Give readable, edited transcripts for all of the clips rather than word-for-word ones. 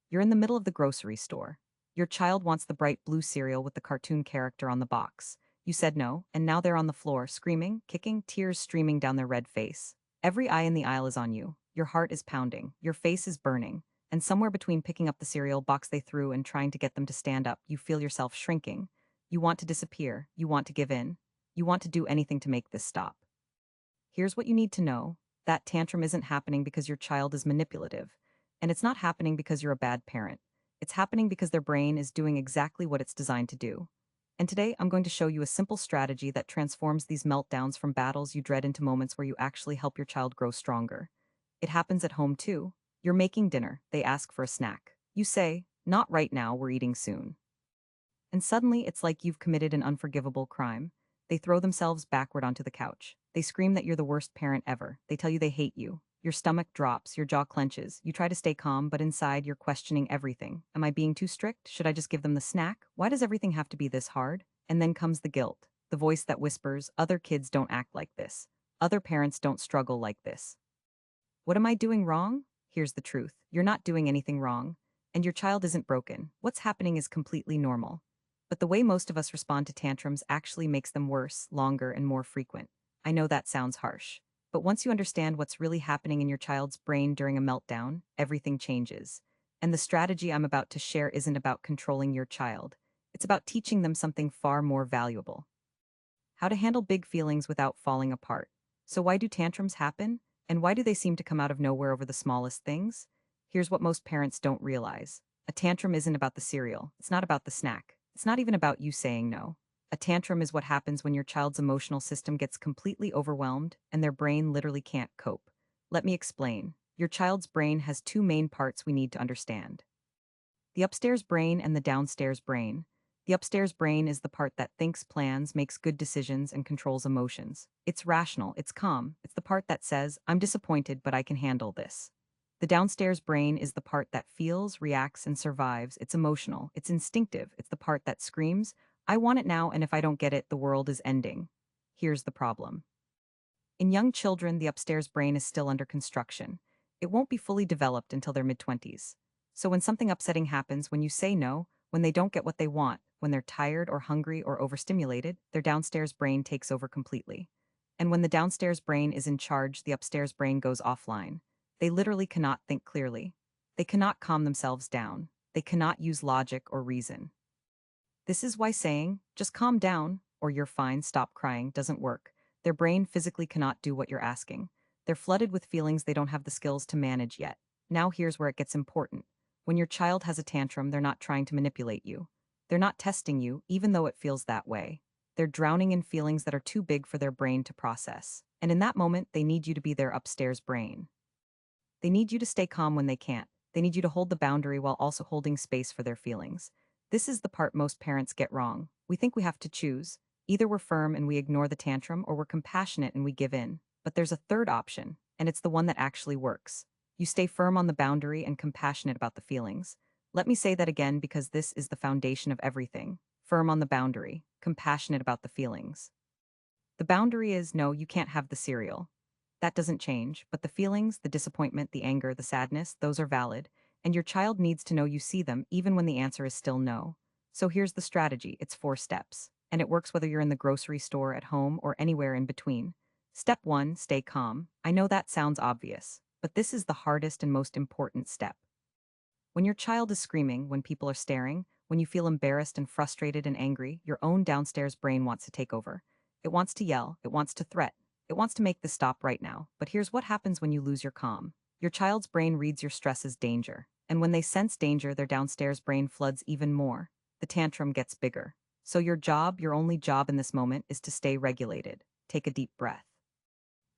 You're in the middle of the grocery store. Your child wants the bright blue cereal with the cartoon character on the box. You said no, and now they're on the floor, screaming, kicking, tears streaming down their red face. Every eye in the aisle is on you. Your heart is pounding. Your face is burning. And somewhere between picking up the cereal box they threw and trying to get them to stand up, you feel yourself shrinking. You want to disappear. You want to give in. You want to do anything to make this stop. Here's what you need to know. That tantrum isn't happening because your child is manipulative. And it's not happening because you're a bad parent. It's happening because their brain is doing exactly what it's designed to do. And today, I'm going to show you a simple strategy that transforms these meltdowns from battles you dread into moments where you actually help your child grow stronger. It happens at home too. You're making dinner, they ask for a snack. You say, "Not right now, we're eating soon." And suddenly, it's like you've committed an unforgivable crime. They throw themselves backward onto the couch. They scream that you're the worst parent ever. They tell you they hate you. Your stomach drops, your jaw clenches. You try to stay calm, but inside you're questioning everything. Am I being too strict? Should I just give them the snack? Why does everything have to be this hard? And then comes the guilt, the voice that whispers, other kids don't act like this. Other parents don't struggle like this. What am I doing wrong? Here's the truth. You're not doing anything wrong. And your child isn't broken. What's happening is completely normal. But the way most of us respond to tantrums actually makes them worse, longer, and more frequent. I know that sounds harsh. But once you understand what's really happening in your child's brain during a meltdown, everything changes. And the strategy I'm about to share isn't about controlling your child. It's about teaching them something far more valuable. How to handle big feelings without falling apart. So why do tantrums happen? And why do they seem to come out of nowhere over the smallest things? Here's what most parents don't realize. A tantrum isn't about the cereal. It's not about the snack. It's not even about you saying no. A tantrum is what happens when your child's emotional system gets completely overwhelmed and their brain literally can't cope. Let me explain. Your child's brain has two main parts we need to understand: the upstairs brain and the downstairs brain. The upstairs brain is the part that thinks, plans, makes good decisions, and controls emotions. It's rational, it's calm. It's the part that says, I'm disappointed, but I can handle this. The downstairs brain is the part that feels, reacts, and survives. It's emotional, it's instinctive. It's the part that screams, I want it now, and if I don't get it, the world is ending. Here's the problem. In young children, the upstairs brain is still under construction. It won't be fully developed until their mid-20s. So when something upsetting happens, when you say no, when they don't get what they want, when they're tired or hungry or overstimulated, their downstairs brain takes over completely. And when the downstairs brain is in charge, the upstairs brain goes offline. They literally cannot think clearly. They cannot calm themselves down. They cannot use logic or reason. This is why saying, just calm down, or you're fine, stop crying, doesn't work. Their brain physically cannot do what you're asking. They're flooded with feelings they don't have the skills to manage yet. Now here's where it gets important. When your child has a tantrum, they're not trying to manipulate you. They're not testing you, even though it feels that way. They're drowning in feelings that are too big for their brain to process. And in that moment, they need you to be their upstairs brain. They need you to stay calm when they can't. They need you to hold the boundary while also holding space for their feelings. This is the part most parents get wrong. We think we have to choose. Either we're firm and we ignore the tantrum, or we're compassionate and we give in. But there's a third option, and it's the one that actually works. You stay firm on the boundary and compassionate about the feelings. Let me say that again because this is the foundation of everything. Firm on the boundary, compassionate about the feelings. The boundary is no, you can't have the cereal. That doesn't change, but the feelings, the disappointment, the anger, the sadness, those are valid, and your child needs to know you see them even when the answer is still no. So here's the strategy. It's 4 steps, and it works whether you're in the grocery store, at home, or anywhere in between. Step 1, stay calm. I know that sounds obvious, but this is the hardest and most important step. When your child is screaming, when people are staring, when you feel embarrassed and frustrated and angry, your own downstairs brain wants to take over. It wants to yell, it wants to threat, it wants to make this stop right now. But here's what happens when you lose your calm. Your child's brain reads your stress as danger, and when they sense danger, their downstairs brain floods even more. The tantrum gets bigger. So your only job in this moment is to stay regulated. Take a deep breath.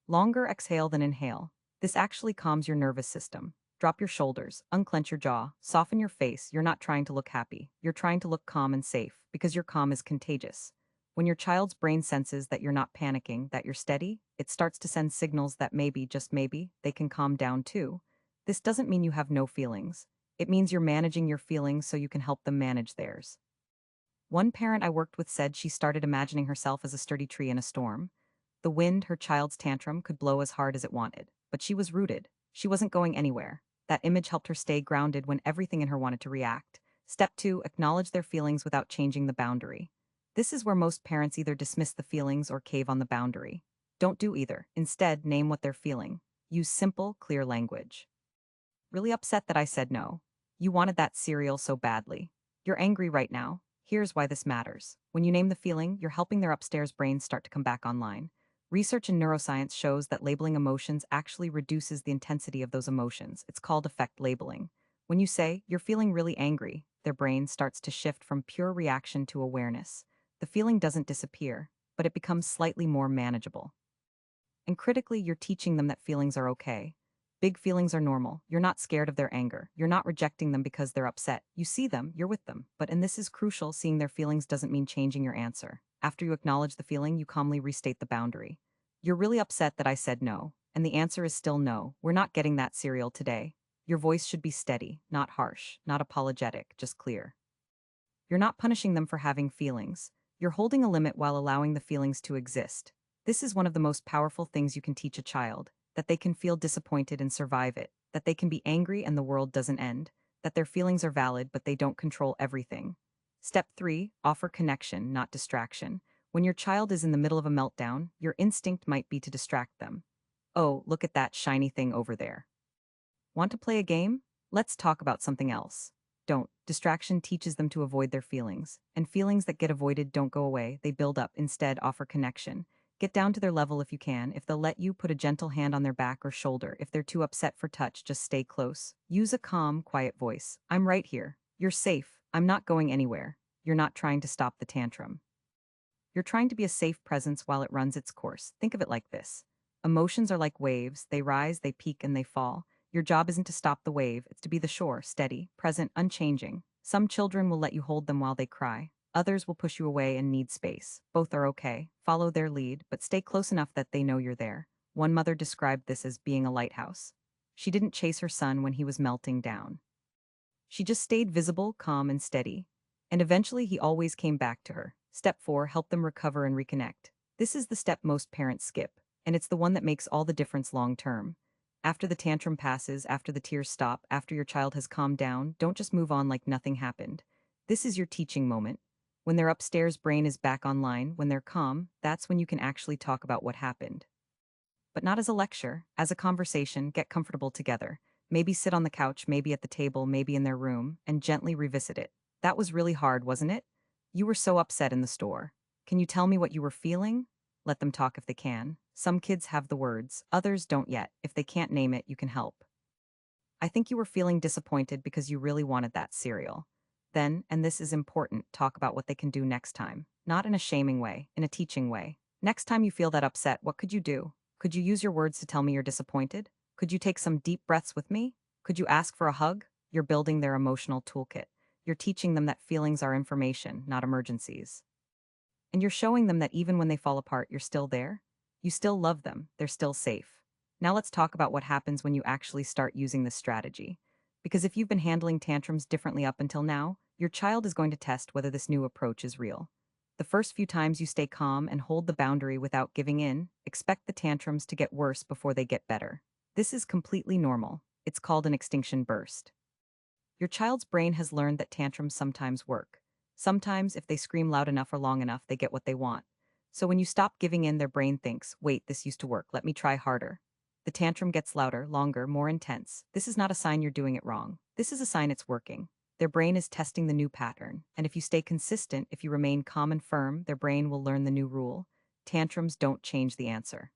Longer exhale than inhale. This actually calms your nervous system. Drop your shoulders, unclench your jaw, soften your face. You're not trying to look happy. You're trying to look calm and safe, because your calm is contagious. When your child's brain senses that you're not panicking, that you're steady, it starts to send signals that maybe, just maybe, they can calm down too. This doesn't mean you have no feelings. It means you're managing your feelings so you can help them manage theirs. One parent I worked with said she started imagining herself as a sturdy tree in a storm. The wind, her child's tantrum, could blow as hard as it wanted, but she was rooted. She wasn't going anywhere. That image helped her stay grounded when everything in her wanted to react. Step 2, acknowledge their feelings without changing the boundary. This is where most parents either dismiss the feelings or cave on the boundary. Don't do either. Instead, name what they're feeling. Use simple, clear language. Really upset that I said no. You wanted that cereal so badly. You're angry right now. Here's why this matters. When you name the feeling, you're helping their upstairs brains start to come back online. Research in neuroscience shows that labeling emotions actually reduces the intensity of those emotions. It's called effect labeling. When you say, you're feeling really angry, their brain starts to shift from pure reaction to awareness. The feeling doesn't disappear, but it becomes slightly more manageable. And critically, you're teaching them that feelings are okay. Big feelings are normal. You're not scared of their anger. You're not rejecting them because they're upset. You see them, you're with them. And this is crucial, seeing their feelings doesn't mean changing your answer. After you acknowledge the feeling, you calmly restate the boundary. You're really upset that I said no, and the answer is still no. We're not getting that cereal today. Your voice should be steady, not harsh, not apologetic, just clear. You're not punishing them for having feelings. You're holding a limit while allowing the feelings to exist. This is one of the most powerful things you can teach a child, that they can feel disappointed and survive it, that they can be angry and the world doesn't end, that their feelings are valid but they don't control everything. Step 3, offer connection, not distraction. When your child is in the middle of a meltdown, your instinct might be to distract them. Oh, look at that shiny thing over there. Want to play a game? Let's talk about something else. Don't. Distraction teaches them to avoid their feelings, and feelings that get avoided don't go away, they build up. Instead, offer connection. Get down to their level if you can. If they'll let you, put a gentle hand on their back or shoulder. If they're too upset for touch, just stay close. Use a calm, quiet voice. I'm right here. You're safe. I'm not going anywhere. You're not trying to stop the tantrum. You're trying to be a safe presence while it runs its course. Think of it like this. Emotions are like waves. They rise, they peak, and they fall. Your job isn't to stop the wave, it's to be the shore, steady, present, unchanging. Some children will let you hold them while they cry. Others will push you away and need space. Both are okay. Follow their lead, but stay close enough that they know you're there. One mother described this as being a lighthouse. She didn't chase her son when he was melting down. She just stayed visible, calm, and steady. And eventually he always came back to her. Step 4, help them recover and reconnect. This is the step most parents skip, and it's the one that makes all the difference long term. After the tantrum passes, after the tears stop, after your child has calmed down, don't just move on like nothing happened. This is your teaching moment. When their upstairs brain is back online, when they're calm, that's when you can actually talk about what happened. But not as a lecture, as a conversation. Get comfortable together. Maybe sit on the couch, maybe at the table, maybe in their room, and gently revisit it. That was really hard, wasn't it? You were so upset in the store. Can you tell me what you were feeling? Let them talk if they can. Some kids have the words, others don't yet. If they can't name it, you can help. I think you were feeling disappointed because you really wanted that cereal. Then, and this is important, talk about what they can do next time. Not in a shaming way, in a teaching way. Next time you feel that upset, what could you do? Could you use your words to tell me you're disappointed? Could you take some deep breaths with me? Could you ask for a hug? You're building their emotional toolkit. You're teaching them that feelings are information, not emergencies. And you're showing them that even when they fall apart, you're still there. You still love them. They're still safe. Now let's talk about what happens when you actually start using this strategy. Because if you've been handling tantrums differently up until now, your child is going to test whether this new approach is real. The first few times you stay calm and hold the boundary without giving in, expect the tantrums to get worse before they get better. This is completely normal. It's called an extinction burst. Your child's brain has learned that tantrums sometimes work. Sometimes, if they scream loud enough or long enough, they get what they want. So when you stop giving in, their brain thinks, wait, this used to work, let me try harder. The tantrum gets louder, longer, more intense. This is not a sign you're doing it wrong. This is a sign it's working. Their brain is testing the new pattern, and if you stay consistent, if you remain calm and firm, their brain will learn the new rule. Tantrums don't change the answer.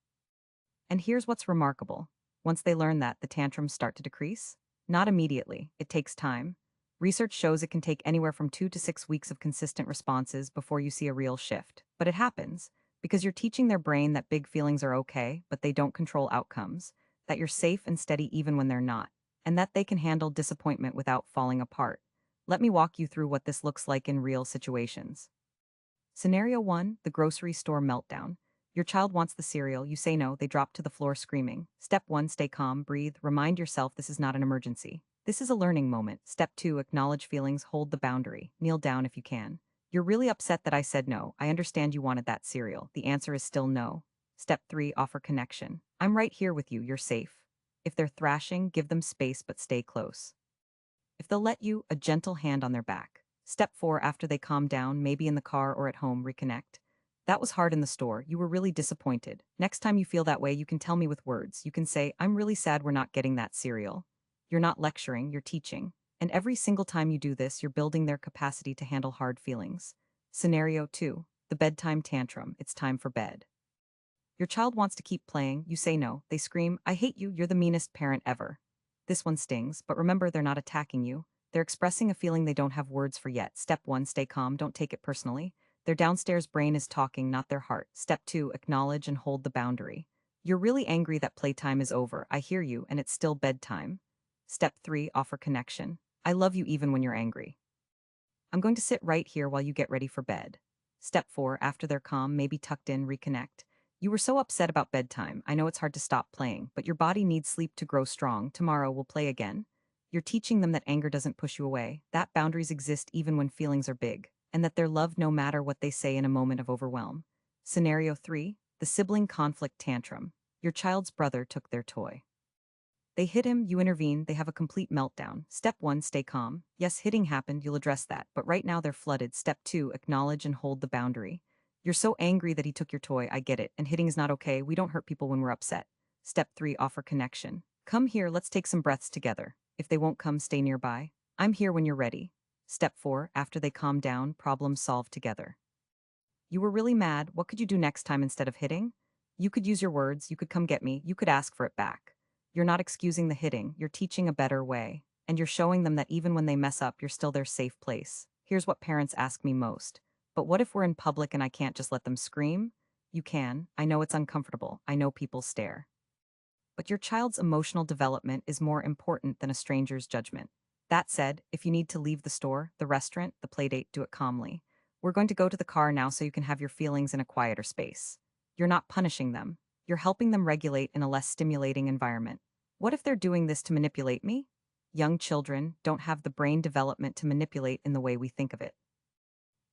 And here's what's remarkable. Once they learn that, the tantrums start to decrease. Not immediately. It takes time. Research shows it can take anywhere from 2 to 6 weeks of consistent responses before you see a real shift. But it happens because you're teaching their brain that big feelings are okay, but they don't control outcomes, that you're safe and steady even when they're not, and that they can handle disappointment without falling apart. Let me walk you through what this looks like in real situations. Scenario 1, the grocery store meltdown. Your child wants the cereal, you say no, they drop to the floor screaming. Step 1, stay calm, breathe, remind yourself this is not an emergency. This is a learning moment. Step 2, acknowledge feelings, hold the boundary. Kneel down if you can. You're really upset that I said no. I understand you wanted that cereal. The answer is still no. Step 3, offer connection. I'm right here with you, you're safe. If they're thrashing, give them space but stay close. If they'll let you, a gentle hand on their back. Step 4, after they calm down, maybe in the car or at home, reconnect. That was hard in the store. You were really disappointed. Next time you feel that way, you can tell me with words. You can say, I'm really sad we're not getting that cereal. You're not lecturing, you're teaching. And every single time you do this, you're building their capacity to handle hard feelings. Scenario 2, the bedtime tantrum. It's time for bed. Your child wants to keep playing, you say no. They scream, I hate you, you're the meanest parent ever. This one stings, but remember they're not attacking you. They're expressing a feeling they don't have words for yet. Step 1, stay calm, don't take it personally. Their downstairs brain is talking, not their heart. Step 2, acknowledge and hold the boundary. You're really angry that playtime is over, I hear you, and it's still bedtime. Step 3, offer connection. I love you even when you're angry. I'm going to sit right here while you get ready for bed. Step 4, after they're calm, maybe tucked in, reconnect. You were so upset about bedtime. I know it's hard to stop playing, but your body needs sleep to grow strong. Tomorrow we'll play again. You're teaching them that anger doesn't push you away, that boundaries exist even when feelings are big, and that they're loved no matter what they say in a moment of overwhelm. Scenario 3, the sibling conflict tantrum. Your child's brother took their toy. They hit him, you intervene, they have a complete meltdown. Step 1, stay calm. Yes, hitting happened, you'll address that, but right now they're flooded. Step 2, acknowledge and hold the boundary. You're so angry that he took your toy, I get it, and hitting is not okay, we don't hurt people when we're upset. Step 3, offer connection. Come here, let's take some breaths together. If they won't come, stay nearby. I'm here when you're ready. Step 4, after they calm down, problem solve together. You were really mad, what could you do next time instead of hitting? You could use your words, you could come get me, you could ask for it back. You're not excusing the hitting, you're teaching a better way. And you're showing them that even when they mess up, you're still their safe place. Here's what parents ask me most. But what if we're in public and I can't just let them scream? You can. I know it's uncomfortable. I know people stare. But your child's emotional development is more important than a stranger's judgment. That said, if you need to leave the store, the restaurant, the playdate, do it calmly. We're going to go to the car now so you can have your feelings in a quieter space. You're not punishing them. You're helping them regulate in a less stimulating environment. What if they're doing this to manipulate me? Young children don't have the brain development to manipulate in the way we think of it.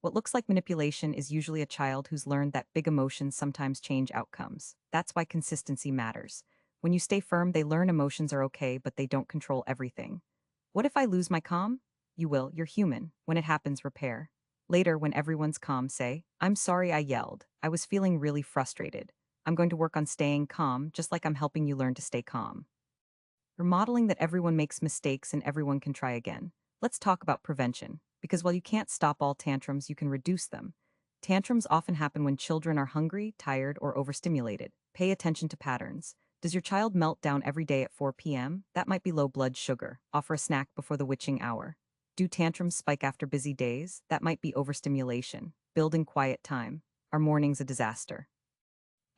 What looks like manipulation is usually a child who's learned that big emotions sometimes change outcomes. That's why consistency matters. When you stay firm, they learn emotions are okay, but they don't control everything. What if I lose my calm? You will, you're human. When it happens, repair. Later, when everyone's calm, say, I'm sorry I yelled. I was feeling really frustrated. I'm going to work on staying calm, just like I'm helping you learn to stay calm. You're modeling that everyone makes mistakes and everyone can try again. Let's talk about prevention, because while you can't stop all tantrums, you can reduce them. Tantrums often happen when children are hungry, tired, or overstimulated. Pay attention to patterns. Does your child melt down every day at 4 p.m.? That might be low blood sugar. Offer a snack before the witching hour. Do tantrums spike after busy days? That might be overstimulation. Build in quiet time. Are mornings a disaster?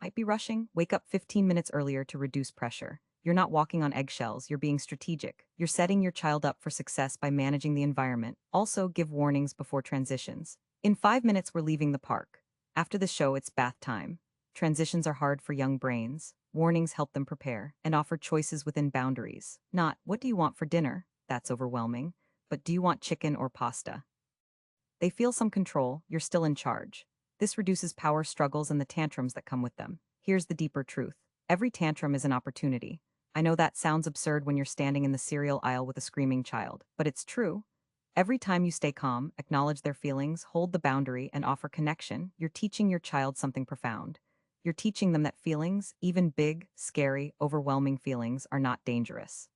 Might be rushing? Wake up 15 minutes earlier to reduce pressure. You're not walking on eggshells, you're being strategic. You're setting your child up for success by managing the environment. Also, give warnings before transitions. In 5 minutes, we're leaving the park. After the show, it's bath time. Transitions are hard for young brains. Warnings help them prepare and offer choices within boundaries. Not, what do you want for dinner? That's overwhelming. But do you want chicken or pasta? They feel some control, you're still in charge. This reduces power struggles and the tantrums that come with them. Here's the deeper truth. Every tantrum is an opportunity. I know that sounds absurd when you're standing in the cereal aisle with a screaming child, but it's true. Every time you stay calm, acknowledge their feelings, hold the boundary, and offer connection, you're teaching your child something profound. You're teaching them that feelings, even big, scary, overwhelming feelings, are not dangerous.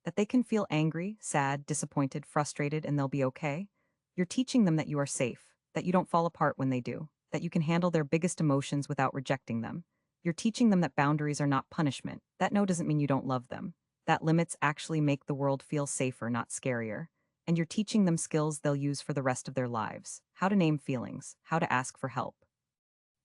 That they can feel angry, sad, disappointed, frustrated, and they'll be okay. You're teaching them that you are safe, that you don't fall apart when they do, that you can handle their biggest emotions without rejecting them. You're teaching them that boundaries are not punishment. That no doesn't mean you don't love them. That limits actually make the world feel safer, not scarier. And you're teaching them skills they'll use for the rest of their lives. How to name feelings, how to ask for help,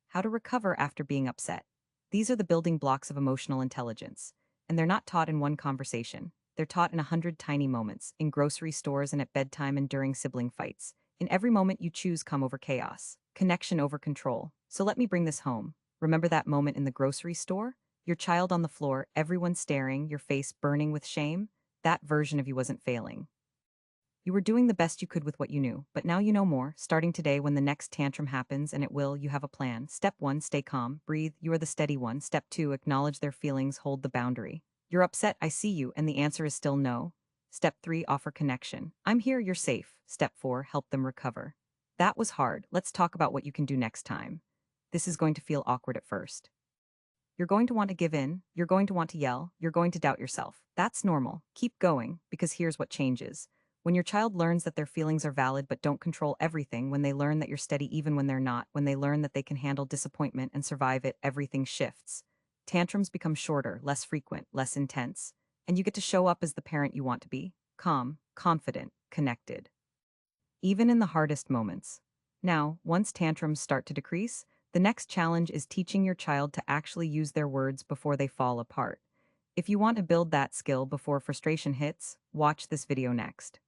how to recover after being upset. These are the building blocks of emotional intelligence. And they're not taught in one conversation. They're taught in 100 tiny moments, in grocery stores and at bedtime and during sibling fights. In every moment you choose, come over chaos, connection over control. So let me bring this home. Remember that moment in the grocery store? Your child on the floor, everyone staring, your face burning with shame? That version of you wasn't failing. You were doing the best you could with what you knew, but now you know more. Starting today, when the next tantrum happens, and it will, you have a plan. Step 1, stay calm, breathe, you are the steady one. Step 2, acknowledge their feelings, hold the boundary. You're upset, I see you, and the answer is still no. Step 3, offer connection. I'm here, you're safe. Step 4, help them recover. That was hard. Let's talk about what you can do next time. This is going to feel awkward at first. You're going to want to give in, you're going to want to yell, you're going to doubt yourself. That's normal. Keep going, because here's what changes. When your child learns that their feelings are valid but don't control everything, when they learn that you're steady even when they're not, when they learn that they can handle disappointment and survive it, everything shifts. Tantrums become shorter, less frequent, less intense, and you get to show up as the parent you want to be, calm, confident, connected. Even in the hardest moments. Now, once tantrums start to decrease, the next challenge is teaching your child to actually use their words before they fall apart. If you want to build that skill before frustration hits, watch this video next.